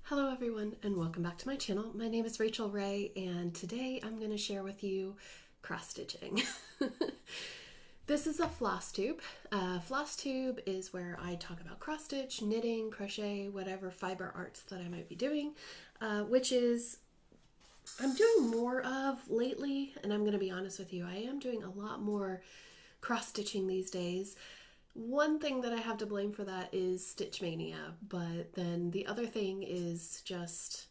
Hello everyone and welcome back to my channel. My name is Rachel Ray and today I'm going to share with you cross stitching. This is a Flosstube. Flosstube is where I talk about cross stitch, knitting, crochet, whatever fiber arts that I might be doing, which is I'm doing more of lately, and I'm going to be honest with you, I am doing a lot more cross stitching these days. One thing that I have to blame for that is Stitch Mania, but then the other thing is just,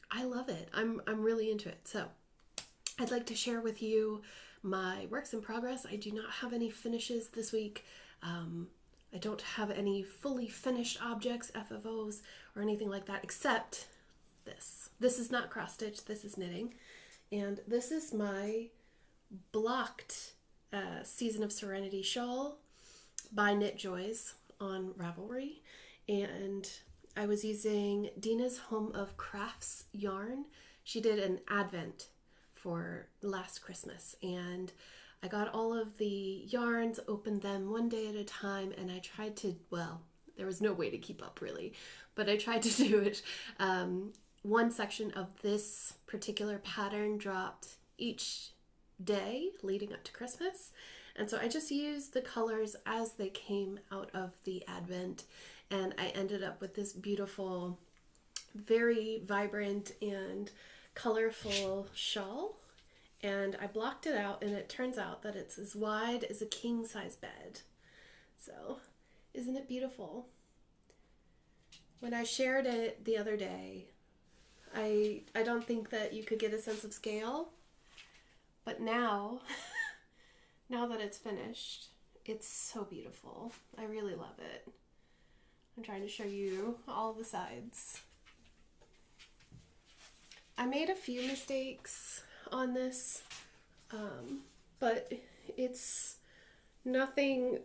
I love it. I'm really into it. So I'd like to share with you my works in progress. I do not have any finishes this week. I don't have any fully finished objects, FFOs, or anything like that, except this. This is not cross stitch, this is knitting. And this is my blocked Season of Serenity shawl by Knit Joys on Ravelry, and I was using Dina's Home of Crafts yarn. She did an advent for last Christmas, and I got all of the yarns, opened them one day at a time, and I tried to, well, there was no way to keep up really, but I tried to do it. One section of this particular pattern dropped each day leading up to Christmas. And so I just used the colors as they came out of the advent, and I ended up with this beautiful, very vibrant and colorful shawl. And I blocked it out, and it turns out that it's as wide as a king size bed. So isn't it beautiful? When I shared it the other day, I don't think that you could get a sense of scale, but now now that it's finished, it's so beautiful. I really love it. I'm trying to show you all the sides. I made a few mistakes on this, but it's nothing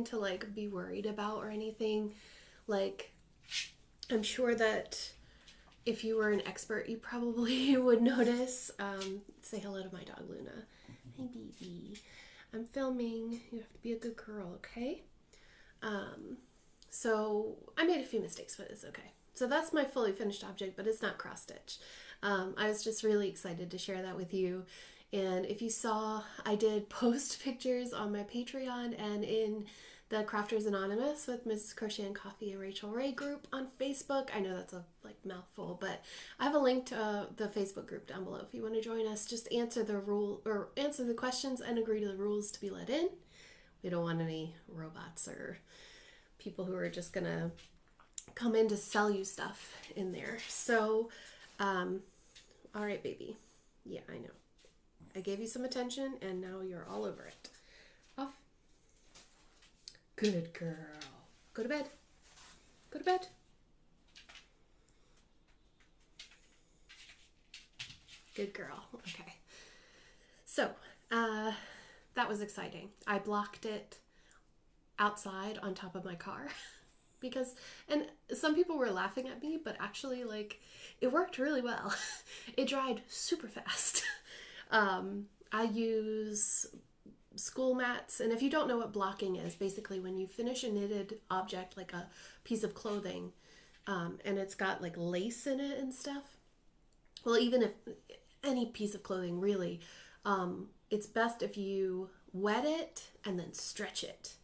to like be worried about or anything. Like, I'm sure that if you were an expert, you probably would notice. Say hello to my dog, Luna. Hi, baby. I'm filming. You have to be a good girl, okay? So I made a few mistakes, but it's okay. So that's my fully finished object, but it's not cross stitch. I was just really excited to share that with you. And if you saw, I did post pictures on my Patreon and in the Crafters Anonymous with Mrs. Crochet and Coffee and Rachel Ray group on Facebook. I know that's a mouthful, but I have a link to the Facebook group down below if you want to join us. Just answer the questions and agree to the rules to be let in. We don't want any robots or people who are just gonna come in to sell you stuff in there. So, all right, baby. Yeah, I know. I gave you some attention and now you're all over it. Off. Good girl. Go to bed. Go to bed. Good girl. Okay. So, that was exciting. I blocked it outside on top of my car because, and some people were laughing at me, but actually, like, it worked really well. It dried super fast. I use school mats, and if you don't know what blocking is, basically when you finish a knitted object, like a piece of clothing, and it's got like lace in it and stuff, well, even if any piece of clothing really, it's best if you wet it and then stretch it,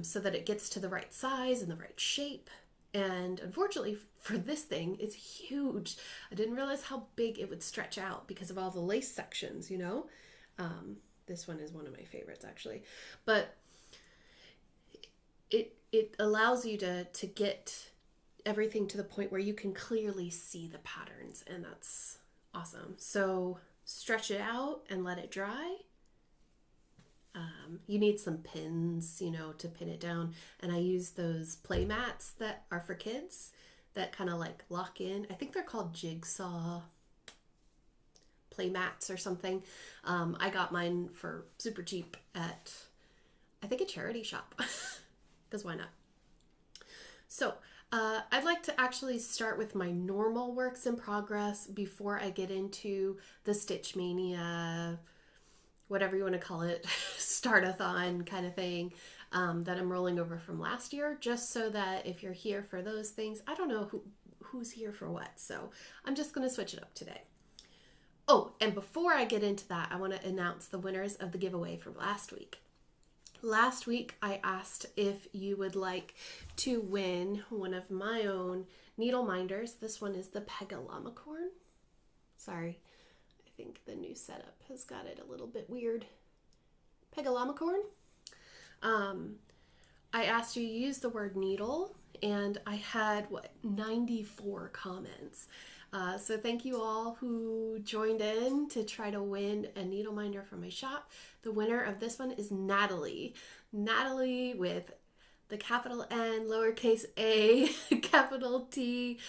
so that it gets to the right size and the right shape. And unfortunately for this thing, it's huge. I didn't realize how big it would stretch out because of all the lace sections, you know. This one is one of my favorites actually, but it allows you to get everything to the point where you can clearly see the patterns, and that's awesome. So stretch it out and let it dry. You need some pins, you know, to pin it down, and I use those play mats that are for kids that kind of like lock in. I think they're called jigsaw play mats or something. I got mine for super cheap at, I think, a charity shop, because why not? So I'd like to actually start with my normal works in progress before I get into the Stitch Mania, whatever you want to call it, start-a-thon kind of thing, that I'm rolling over from last year, just so that if you're here for those things, I don't know who's here for what. So I'm just going to switch it up today. Oh, and before I get into that, I want to announce the winners of the giveaway from last week. Last week, I asked if you would like to win one of my own needle minders. This one is the Pegalamicorn. Sorry, I think the new setup has got it a little bit weird. Pegalamicorn. I asked you to use the word needle, and I had, 94 comments. So thank you all who joined in to try to win a needle minder from my shop. The winner of this one is Natalie. Natalie with the capital N, lowercase a, capital T.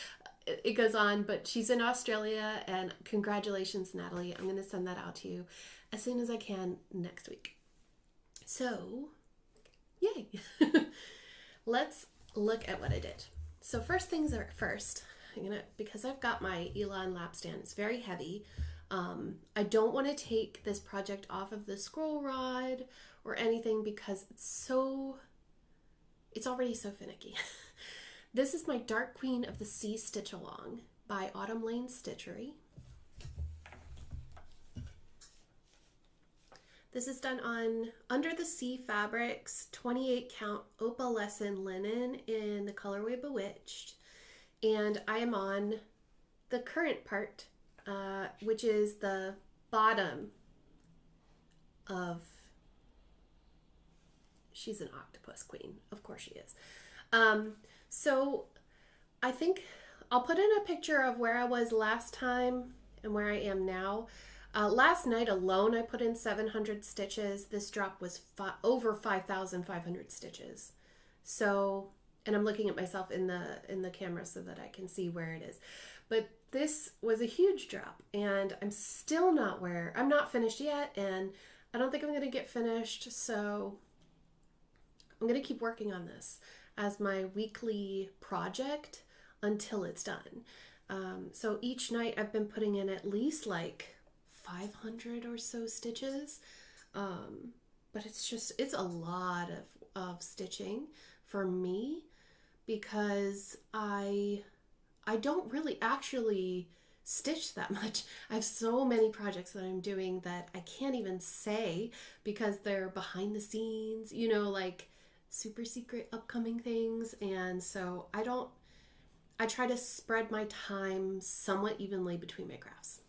It goes on, but she's in Australia, and congratulations, Natalie. I'm going to send that out to you as soon as I can next week. So, yay. Let's look at what I did. So first things are first. Because I've got my Elon lap stand, it's very heavy. I don't want to take this project off of the scroll rod or anything because it's already so finicky. This is my Dark Queen of the Sea Stitch Along by Autumn Lane Stitchery. This is done on Under the Sea Fabrics 28 count opalescent linen in the colorway Bewitched. And I am on the current part, which is the bottom of, she's an octopus queen. Of course she is. So I think I'll put in a picture of where I was last time and where I am now. Last night alone, I put in 700 stitches. This drop was over 5,500 stitches. So, and I'm looking at myself in the camera so that I can see where it is. But this was a huge drop, and I'm still not I'm not finished yet, and I don't think I'm going to get finished, so I'm going to keep working on this as my weekly project until it's done. So each night I've been putting in at least like 500 or so stitches, but it's a lot of stitching for me, because I don't really actually stitch that much. I have so many projects that I'm doing that I can't even say because they're behind the scenes, like super secret upcoming things. And so I try to spread my time somewhat evenly between my crafts.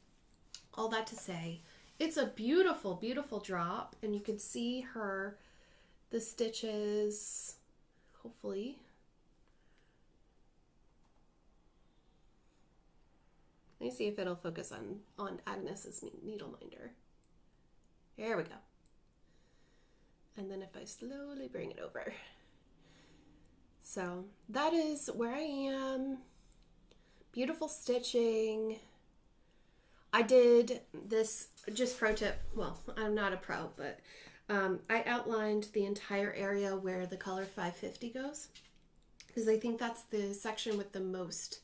All that to say, it's a beautiful, beautiful drop, and you can see the stitches, hopefully. Let me see if it'll focus on Agnes's needle minder. There we go. And then if I slowly bring it over. So that is where I am. Beautiful stitching. I did this, just pro tip, well, I'm not a pro, but I outlined the entire area where the color 550 goes, because I think that's the section with the most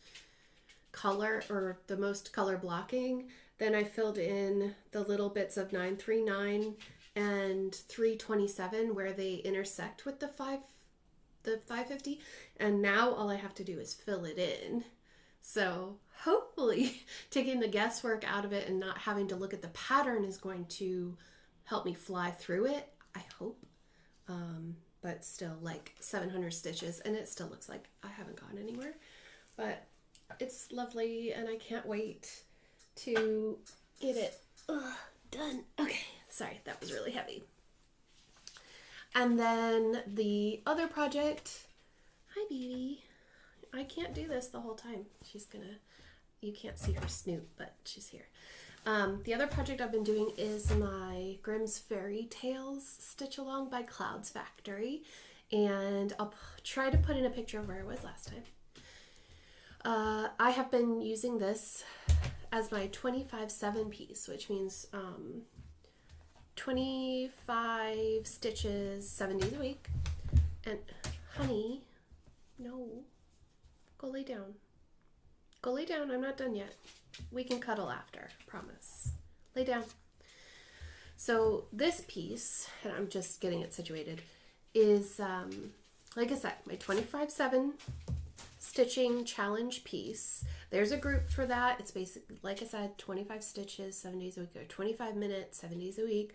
color, or the most color blocking. Then I filled in the little bits of 939 and 327 where they intersect with the 550, and now all I have to do is fill it in. So hopefully taking the guesswork out of it and not having to look at the pattern is going to help me fly through it, I hope. But still, like 700 stitches, and it still looks like I haven't gone anywhere. But it's lovely, and I can't wait to get it done. Okay, sorry, that was really heavy. And then the other project, hi baby, I can't do this the whole time. You can't see her snoot, but she's here. The other project I've been doing is my Grimm's Fairy Tales Stitch Along by Clouds Factory, and I'll try to put in a picture of where I was last time. I have been using this as my 25/7 piece, which means 25 stitches 7 days a week. And honey, no, go lay down. Go lay down, I'm not done yet. We can cuddle after, promise. Lay down. So this piece, and I'm just getting it situated, is, like I said, my 25/7 stitching challenge piece. There's a group for that. It's basically, like I said, 25 stitches, 7 days a week, or 25 minutes, 7 days a week.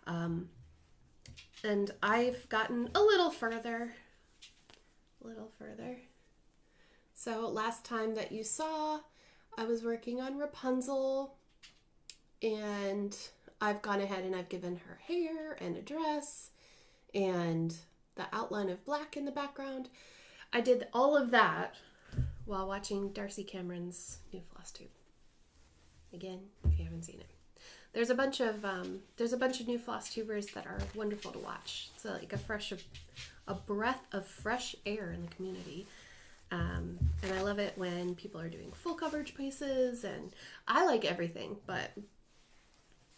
And I've gotten a little further. So last time that you saw, I was working on Rapunzel, and I've gone ahead and I've given her hair and a dress and the outline of black in the background. I did all of that while watching Darcy Cameron's new Flosstube. Again, if you haven't seen it. There's a bunch of new Flosstubers that are wonderful to watch. It's like a breath of fresh air in the community. And I love it when people are doing full coverage pieces, and I like everything, but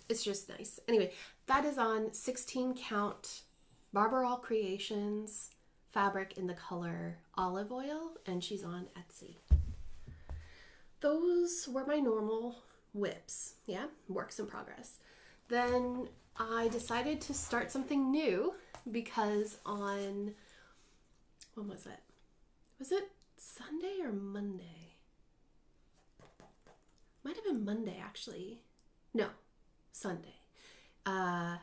it's just nice. Anyway, that is on 16 count Barbarall Creations fabric in the color olive oil, and she's on Etsy. Those were my normal whips, yeah, works in progress. Then I decided to start something new because on, when was it? Was it Sunday or Monday? Might have been Monday, actually. No, Sunday. I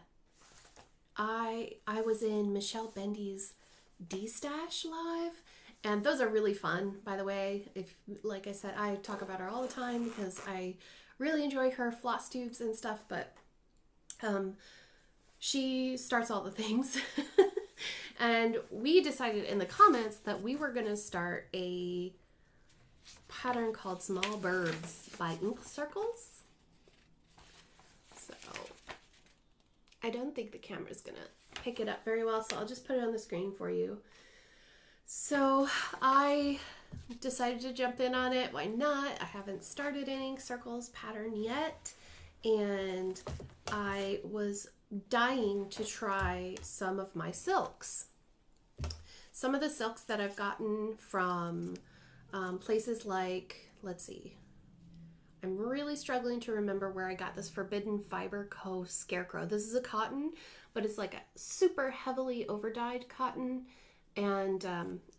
was in Michelle Bendy's D-Stash live, and those are really fun, by the way. If, like I said, I talk about her all the time because I really enjoy her floss tubes and stuff, but she starts all the things. And we decided in the comments that we were going to start a pattern called Small Burbs by Ink Circles. So I don't think the camera's going to pick it up very well, so I'll just put it on the screen for you. So I decided to jump in on it. Why not? I haven't started an Ink Circles pattern yet, and I was dying to try some of my silks. Some of the silks that I've gotten from places like, let's see, I'm really struggling to remember where I got this Forbidden Fiber Co. Scarecrow. This is a cotton, but it's like a super heavily overdyed cotton, and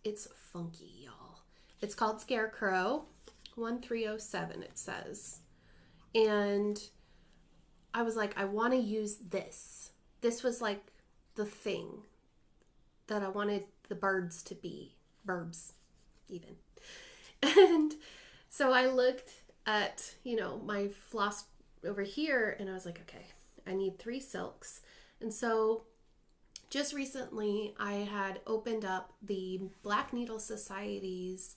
it's funky, y'all. It's called Scarecrow 1307, it says. And I was like, I want to use this. This was like the thing that I wanted the birds to be. Burbs, even. And so I looked at, my floss over here, and I was like, okay, I need 3 silks. And so just recently I had opened up the Black Needle Society's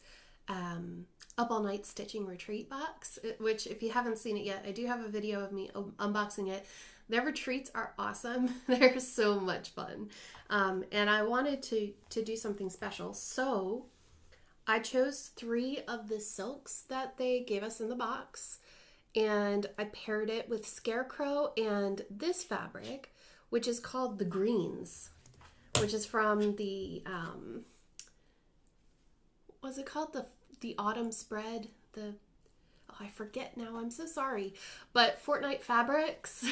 Up All Night Stitching Retreat box, which if you haven't seen it yet, I do have a video of me unboxing it. Their retreats are awesome. They're so much fun. And I wanted to do something special. So I chose 3 of the silks that they gave us in the box, and I paired it with Scarecrow and this fabric, which is called the Greens, which is from the, what's it called? The Autumn Spread, I forget now, I'm so sorry, but Fortnite Fabrics,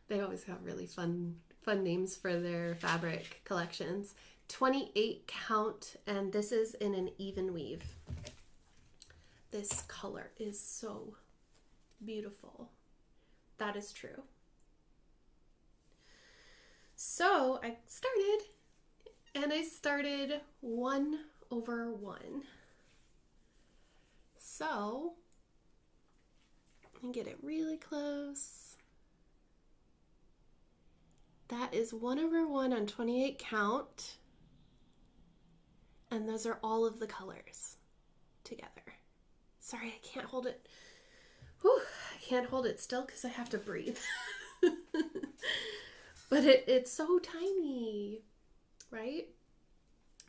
they always have really fun names for their fabric collections. 28 count, and this is in an even weave. This color is so beautiful. That is true. So I started 1/1. So let me get it really close. That is 1/1 on 28 count. And those are all of the colors together. Sorry, I can't hold it. Whew, I can't hold it still because I have to breathe. But it's so tiny, right?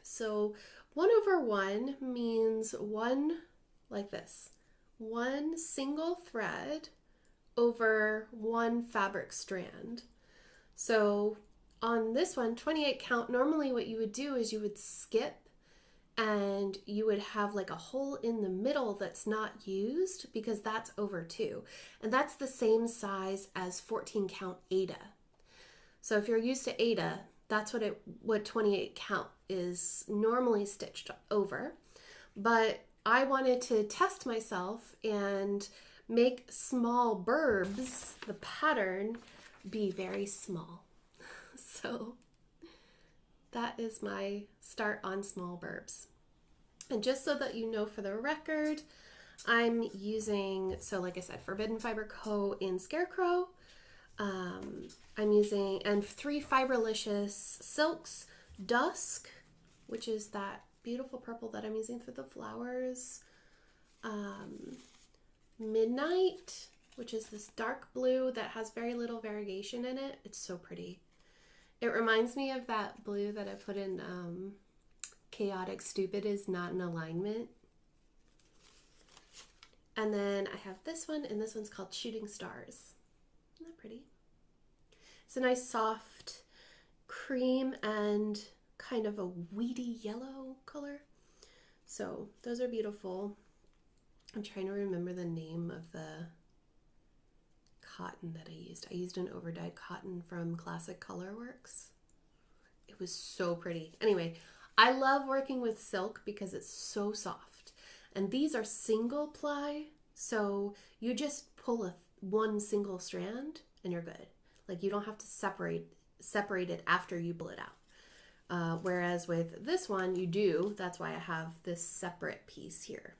So 1/1 means one, like this, one single thread over one fabric strand. So on this one, 28 count, normally what you would do is you would skip, and you would have like a hole in the middle that's not used because that's over 2. And that's the same size as 14 count Aida. So if you're used to Aida, that's what 28 count is normally stitched over. but I wanted to test myself and make small burbs, the pattern, be very small. So that is my start on small burbs. And just so that you know for the record, I'm using, so like I said, Forbidden Fiber Co. in Scarecrow. I'm using, and 3 Fiberlicious silks, Dusk, which is that beautiful purple that I'm using for the flowers, Midnight, which is this dark blue that has very little variegation in it. It's so pretty. It reminds me of that blue that I put in Chaotic Stupid is Not in Alignment. And then I have this one, and this one's called Shooting Stars. Isn't that pretty? It's a nice soft cream and kind of a weedy yellow color. So those are beautiful. I'm trying to remember the name of the cotton that I used. I used an overdyed cotton from Classic Colorworks. It was so pretty. Anyway, I love working with silk because it's so soft. And these are single ply, so you just pull one single strand and you're good. Like you don't have to separate it after you pull it out. Whereas with this one, you do. That's why I have this separate piece here.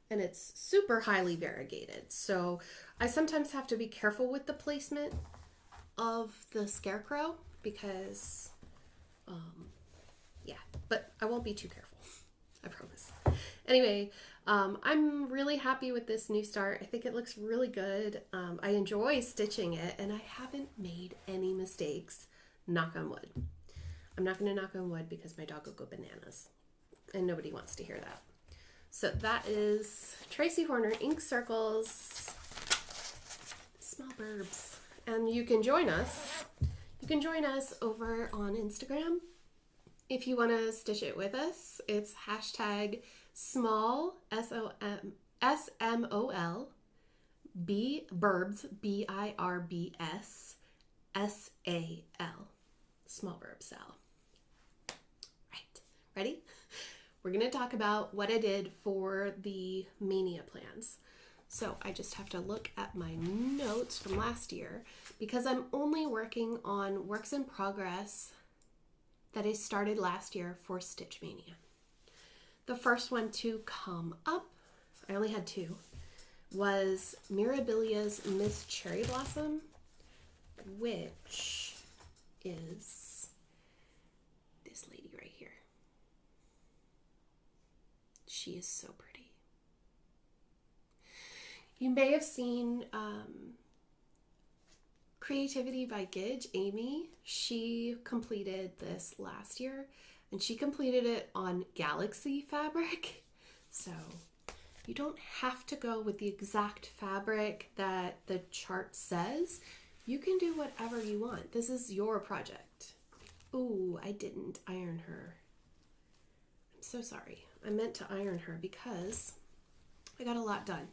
And it's super highly variegated. So I sometimes have to be careful with the placement of the Scarecrow because, yeah, but I won't be too careful, I promise. Anyway, I'm really happy with this new start. I think it looks really good. I enjoy stitching it and I haven't made any mistakes, knock on wood. I'm not going to knock on wood because my dog will go bananas and nobody wants to hear that. So that is Tracy Horner Ink Circles Small Burbs. And you can join us. You can join us over on Instagram if you want to stitch it with us. It's hashtag small SMOL burbs BIRBS SAL Small Burb Sal. Right, ready? We're going to talk about what I did for the Mania plans. So I just have to look at my notes from last year because I'm only working on works in progress that I started last year for Stitch Mania. The first one to come up, I only had 2, was Mirabilia's Miss Cherry Blossom, which is this lady right here. She is so pretty. You may have seen Creativity by Gidge, Amy. She completed this last year and she completed it on Galaxy fabric. So you don't have to go with the exact fabric that the chart says. You can do whatever you want. This is your project. Ooh, I didn't iron her. I'm so sorry. I meant to iron her because I got a lot done.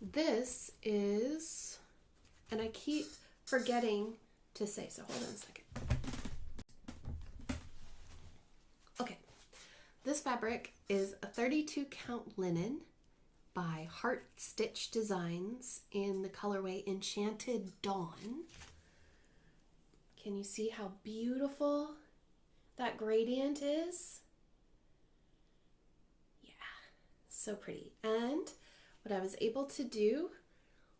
This is, and I keep forgetting to say, so hold on a second. Okay, this fabric is a 32 count linen by Heart Stitch Designs in the colorway Enchanted Dawn. Can you see how beautiful that gradient is? So pretty. And what I was able to do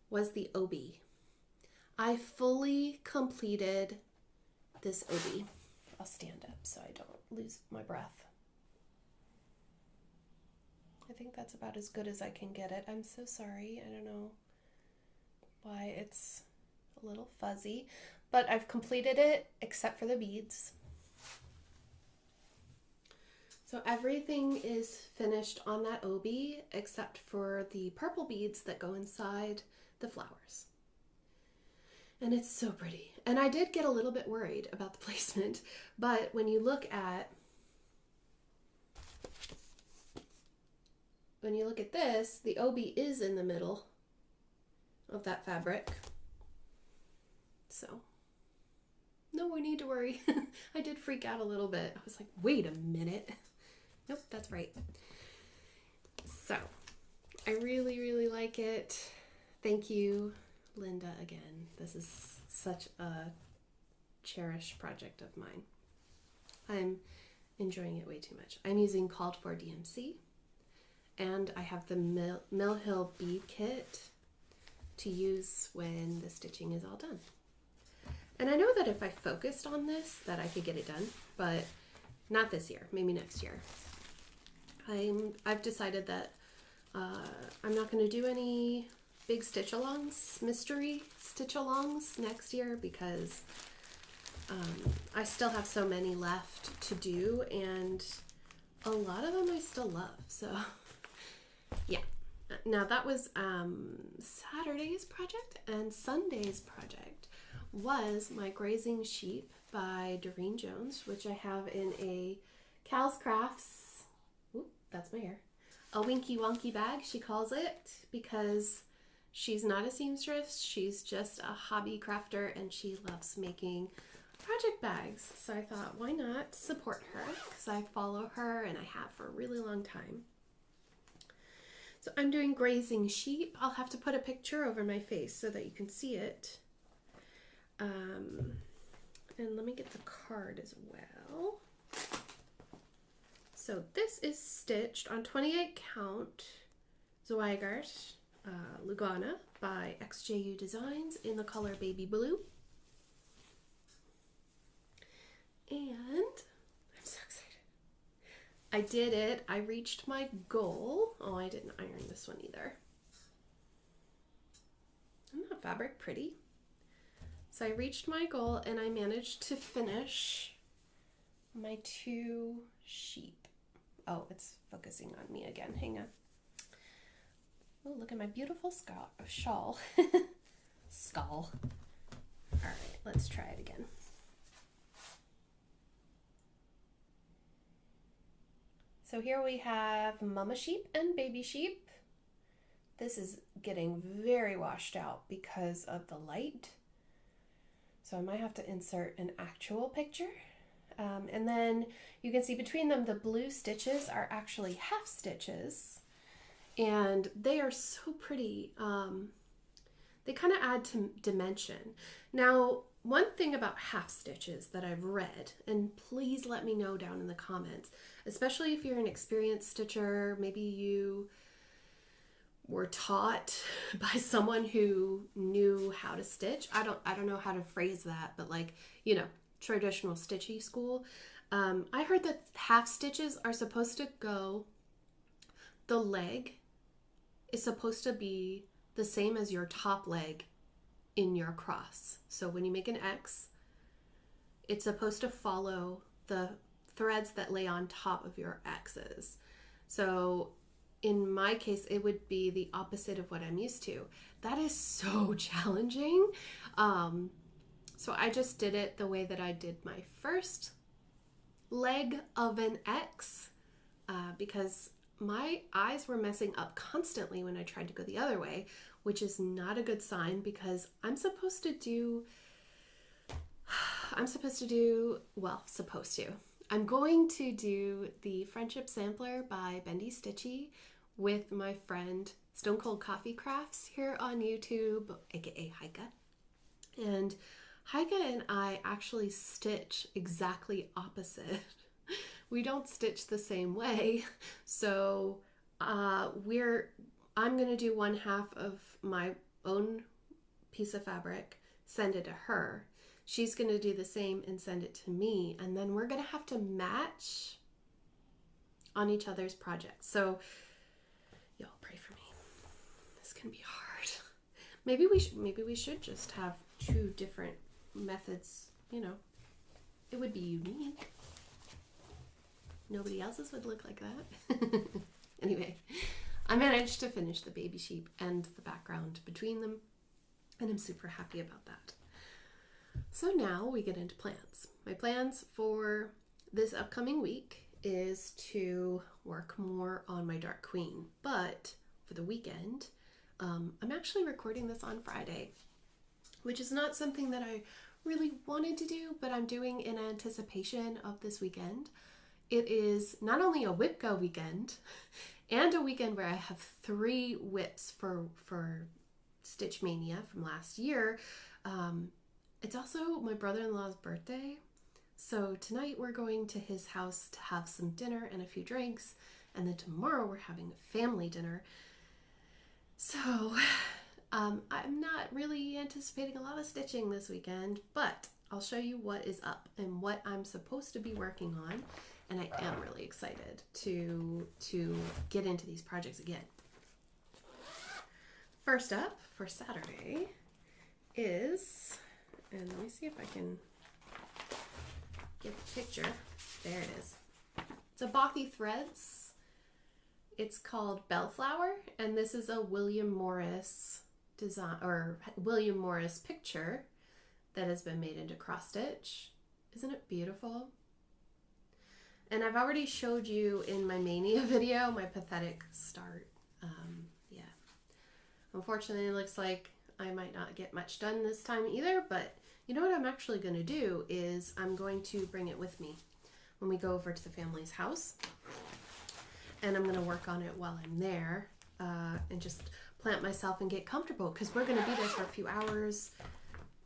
was the OB. I fully completed this OB. I'll stand up so I don't lose my breath. I think that's about as good as I can get it. I'm so sorry. I don't know why it's a little fuzzy, but I've completed it except for the beads. So everything is finished on that OB except for the purple beads that go inside the flowers. And it's so pretty. And I did get a little bit worried about the placement, but when you look at this, the OB is in the middle of that fabric. So no need to worry. I did freak out a little bit. I was like, wait a minute. Nope, that's right. So, I really, really like it. Thank you, Linda, again. This is such a cherished project of mine. I'm enjoying it way too much. I'm using Called for DMC, and I have the Mill Hill bead kit to use when the stitching is all done. And I know that if I focused on this, that I could get it done, but not this year, maybe next year. I've decided that I'm not going to do any big stitch-alongs, mystery stitch-alongs next year because I still have so many left to do, and a lot of them I still love. So yeah. Now that was Saturday's project, and Sunday's project was my Grazing sheep by Doreen Jones, which I have in a Cal's Crafts, oop, that's my hair, a Winky Wonky bag, she calls it, because she's not a seamstress, she's just a hobby crafter, and she loves making project bags. So I thought, why not support her, because I follow her and I have for a really long time. So I'm doing Grazing sheep. I'll have to put a picture over my face so that you can see it. And let me get the card as well. So this is stitched on 28 count Zweigart Lugana by XJU Designs in the color Baby Blue. And I'm so excited. I did it. I reached my goal. Oh, I didn't iron this one either. Isn't that fabric pretty? So I reached my goal and I managed to finish my 2 sheep. Oh, it's focusing on me again. Hang on. Oh, look at my beautiful shawl. Skull. All right, let's try it again. So here we have mama sheep and baby sheep. This is getting very washed out because of the light. So I might have to insert an actual picture. And then you can see between them, the blue stitches are actually half stitches. And they are so pretty. They kind of add to dimension. Now, one thing about half stitches that I've read, and please let me know down in the comments, especially if you're an experienced stitcher, maybe you were taught by someone who knew how to stitch. I don't know how to phrase that, but like, you know, traditional stitchy school. I heard that half stitches are supposed to go, the leg is supposed to be the same as your top leg in your cross. So when you make an X, it's supposed to follow the threads that lay on top of your X's. So in my case, it would be the opposite of what I'm used to. That is so challenging. So I just did it the way that I did my first leg of an X because my eyes were messing up constantly when I tried to go the other way, which is not a good sign because I'm supposed to do, I'm going to do the Friendship Sampler by Bendy Stitchy with my friend Stone Cold Coffee Crafts here on YouTube, aka Heike. And Heike and I actually stitch exactly opposite. We don't stitch the same way. So I'm gonna do one half of my own piece of fabric, send it to her. She's gonna do the same and send it to me. And then we're gonna have to match on each other's projects. So y'all pray for me. This can be hard. Maybe we should just have 2 different methods, you know. It would be unique. Nobody else's would look like that. Anyway, I managed to finish the baby sheep and the background between them, and I'm super happy about that. So now we get into plans. My plans for this upcoming week is to work more on my Dark Queen, but for the weekend, I'm actually recording this on Friday, which is not something that I really wanted to do, but I'm doing in anticipation of this weekend. it is not only a whip go weekend and a weekend where I have 3 whips for Stitch Mania from last year. It's also my brother-in-law's birthday. So tonight we're going to his house to have some dinner and a few drinks. And then tomorrow we're having a family dinner. So I'm not really anticipating a lot of stitching this weekend, but I'll show you what is up and what I'm supposed to be working on. And I am really excited to get into these projects again. First up for Saturday is, and let me see if I can get the picture. There it is. It's a Bothy Threads. It's called Bellflower, and this is a William Morris design, or William Morris picture that has been made into cross stitch. Isn't it beautiful? And I've already showed you in my Mania video my pathetic start. Yeah. Unfortunately, it looks like I might not get much done this time either, but you know what I'm actually going to do is I'm going to bring it with me when we go over to the family's house. And I'm going to work on it while I'm there and just plant myself and get comfortable because we're going to be there for a few hours,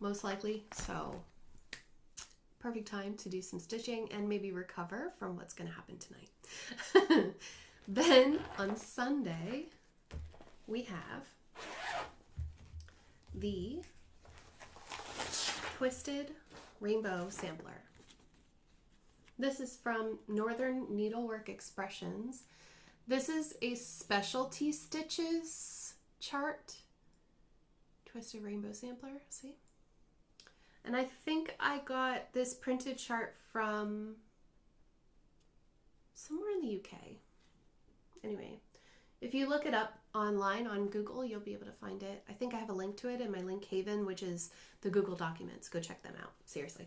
most likely. So perfect time to do some stitching and maybe recover from what's going to happen tonight. Then on Sunday, we have the Twisted Rainbow Sampler. This is from Northern Needlework Expressions. This is a specialty stitches chart. Twisted Rainbow Sampler, see? And I think I got this printed chart from somewhere in the UK. Anyway, if you look it up online on Google, you'll be able to find it. I think I have a link to it in my link haven, which is the Google documents. Go check them out, seriously.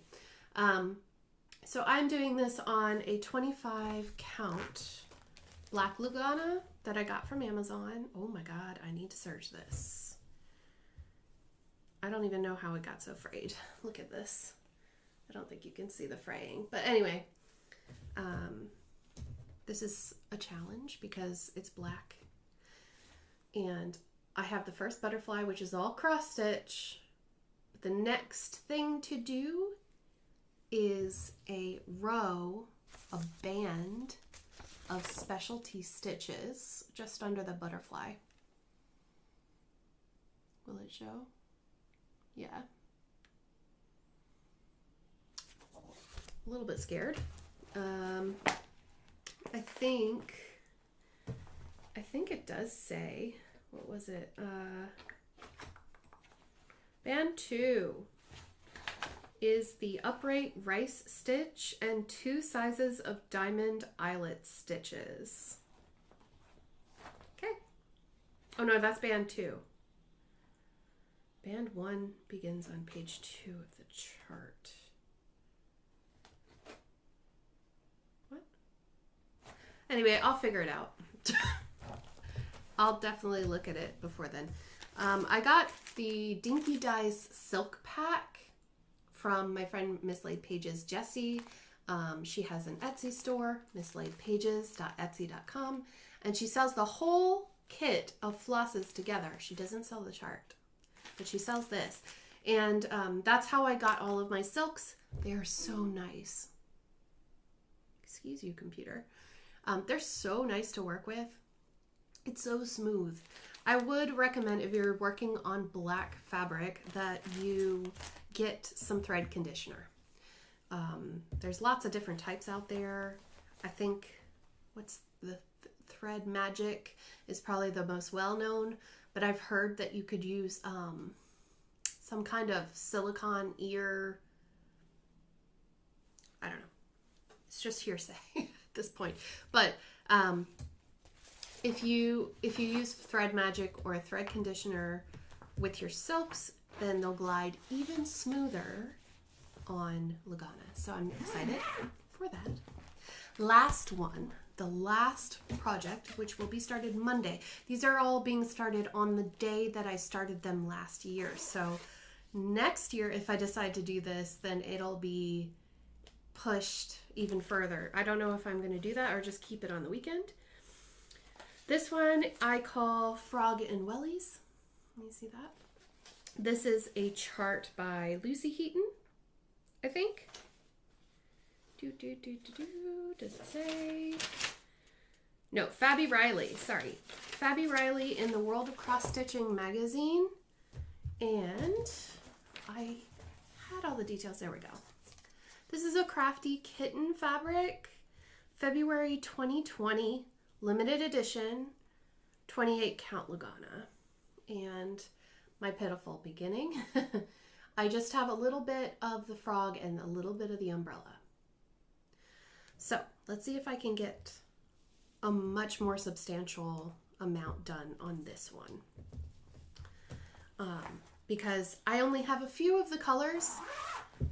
So I'm doing this on a 25 count black Lugana that I got from Amazon. Oh my God, I need to search this. I don't even know how it got so frayed. Look at this. I don't think you can see the fraying. But anyway, this is a challenge because it's black. And I have the first butterfly, which is all cross stitch. The next thing to do is a row, a band of specialty stitches just under the butterfly. Will it show? Yeah. A little bit scared. I think it does say, what was it? Band 2 is the upright rice stitch and 2 sizes of diamond eyelet stitches. Okay. Oh no, that's band 2. Band 1 begins on page 2 of the chart. What? Anyway, I'll figure it out. I'll definitely look at it before then. I got the Dinky Dice Silk Pack from my friend Miss Laid Pages Jessie. She has an Etsy store, misslaidpages.etsy.com, and she sells the whole kit of flosses together. She doesn't sell the chart, but she sells this. And that's how I got all of my silks. They are so nice. Excuse you, computer. They're so nice to work with. It's so smooth. I would recommend, if you're working on black fabric, that you get some thread conditioner. There's lots of different types out there. I think what's the Thread Magic is probably the most well-known, but I've heard that you could use some kind of silicone ear. I don't know. It's just hearsay at this point. But if you use Thread Magic or a thread conditioner with your silks, then they'll glide even smoother on Lugana. So I'm excited for that. Last one, the last project, which will be started Monday. These are all being started on the day that I started them last year. So next year, if I decide to do this, then it'll be pushed even further. I don't know if I'm going to do that or just keep it on the weekend. This one I call Frog and Wellies. Let me see that. This is a chart by Lucy Heaton, I think. Does it say? No, Fabi Riley, sorry. Fabi Riley in the World of Cross Stitching magazine. And I had all the details. There we go. This is a crafty kitten fabric. February 2020, limited edition, 28 count Lugana. And my pitiful beginning. I just have a little bit of the frog and a little bit of the umbrella. So let's see if I can get a much more substantial amount done on this one. Because I only have a few of the colors,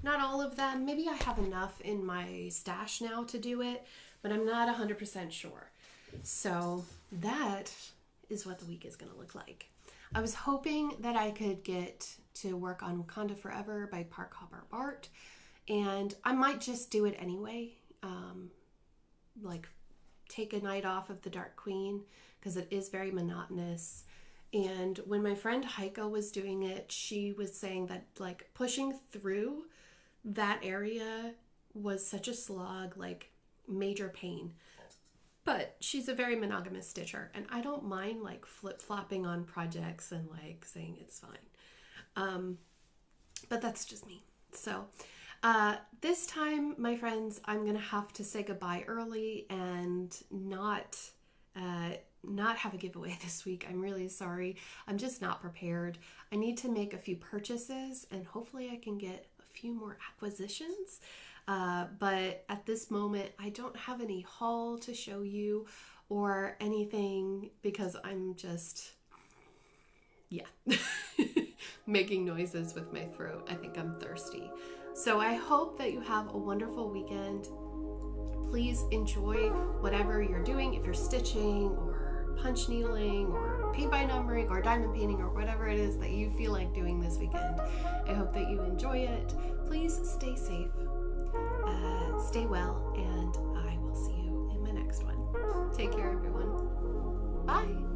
not all of them. Maybe I have enough in my stash now to do it, but I'm not 100% sure. So that is what the week is going to look like. I was hoping that I could get to work on Wakanda Forever by Park Hopper Bart, and I might just do it anyway. Like take a night off of the Dark Queen because it is very monotonous. And when my friend Heike was doing it, she was saying that like pushing through that area was such a slog, like major pain. But she's a very monogamous stitcher, and I don't mind like flip-flopping on projects and like saying it's fine. But that's just me. So this time, my friends, I'm gonna have to say goodbye early and not have a giveaway this week. I'm really sorry. I'm just not prepared. I need to make a few purchases and hopefully I can get a few more acquisitions. But at this moment, I don't have any haul to show you or anything because I'm just, making noises with my throat. I think I'm thirsty. So I hope that you have a wonderful weekend. Please enjoy whatever you're doing. If you're stitching or punch needling or paint by numbering or diamond painting or whatever it is that you feel like doing this weekend, I hope that you enjoy it. Please stay safe, stay well, and I will see you in my next one. Take care, everyone. Bye.